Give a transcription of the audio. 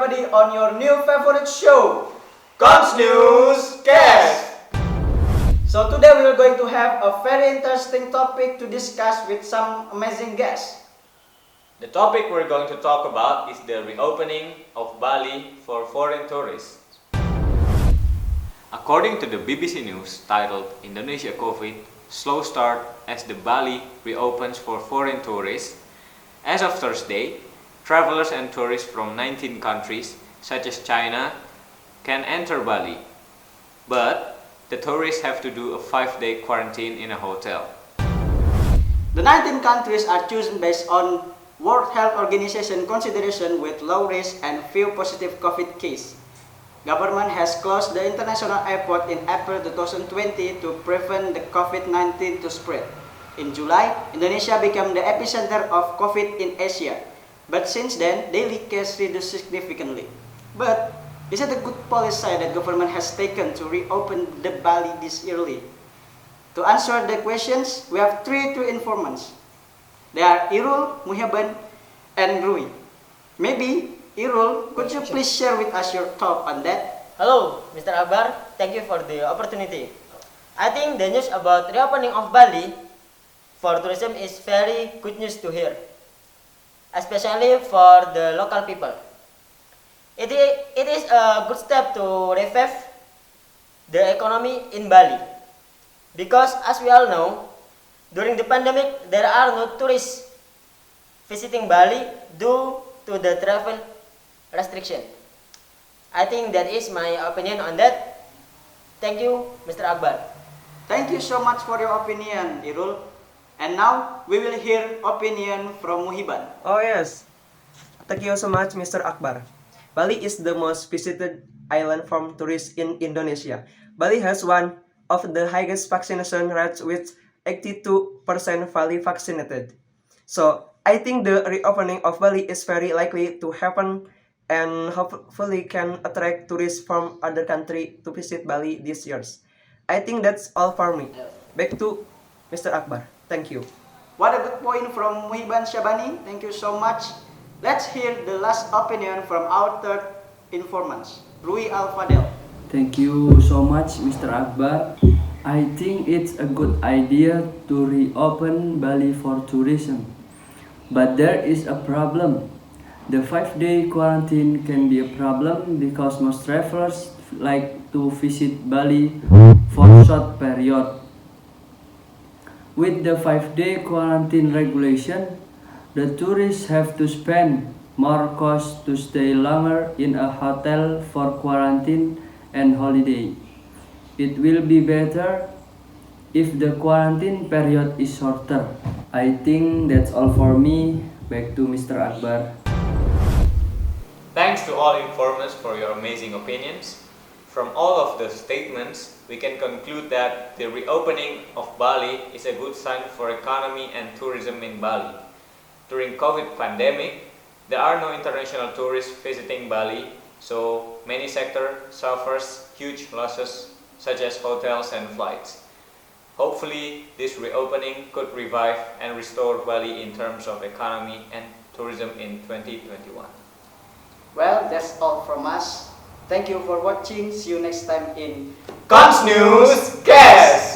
everybody on your new favorite show, Kons News Cast. So today we are going to have a very interesting topic to discuss with some amazing guests. The topic we're going to talk about is the reopening of Bali for foreign tourists. According to the BBC News titled Indonesia COVID Slow Start as the Bali reopens for foreign tourists, as of Thursday, travelers and tourists from 19 countries such as China can enter Bali, but the tourists have to do a 5-day quarantine in a hotel. The 19 countries are chosen based on World Health Organization consideration with low risk and few positive COVID cases. Government has closed the international airport in April 2020 to prevent the COVID-19 to spread. In July, Indonesia became the epicenter of COVID in Asia. But since then, daily cases reduced significantly. But is it a good policy that government has taken to reopen the Bali this early? To answer the questions, we have three informants. They are Irul, Muhiban, and Rui. Maybe, Irul, could you please share with us your thought on that? Hello, Mr. Akbar. Thank you for the opportunity. I think the news about reopening of Bali for tourism is very good news to hear, especially for the local people. It is a good step to revive the economy in Bali, because as we all know, during the pandemic there are no tourists visiting Bali due to the travel restriction. I think that is my opinion on that. Thank you, Mr. Akbar. Thank you so much for your opinion, Irul. And now, we will hear opinion from Muhiban. Oh yes, thank you so much Mr. Akbar. Bali is the most visited island from tourists in Indonesia. Bali has one of the highest vaccination rates with 82% fully vaccinated. So, I think the reopening of Bali is very likely to happen and hopefully can attract tourists from other countries to visit Bali this year. I think that's all for me. Back to Mr. Akbar. Thank you. What a good point from Muhiban Syabani. Thank you so much. Let's hear the last opinion from our third informants, Rui Alfadel. Thank you so much, Mr. Akbar. I think it's a good idea to reopen Bali for tourism. But there is a problem. The 5-day quarantine can be a problem because most travelers like to visit Bali for a short period. With the 5-day quarantine regulation, the tourists have to spend more cost to stay longer in a hotel for quarantine and holiday. It will be better if the quarantine period is shorter. I think that's all for me. Back to Mr. Akbar. Thanks to all informers for your amazing opinions. From all of the statements, we can conclude that the reopening of Bali is a good sign for economy and tourism in Bali. During COVID pandemic, there are no international tourists visiting Bali, so many sector suffers huge losses such as hotels and flights. Hopefully, this reopening could revive and restore Bali in terms of economy and tourism in 2021. Well, that's all from us. Thank you for watching. See you next time in Kons News Cast.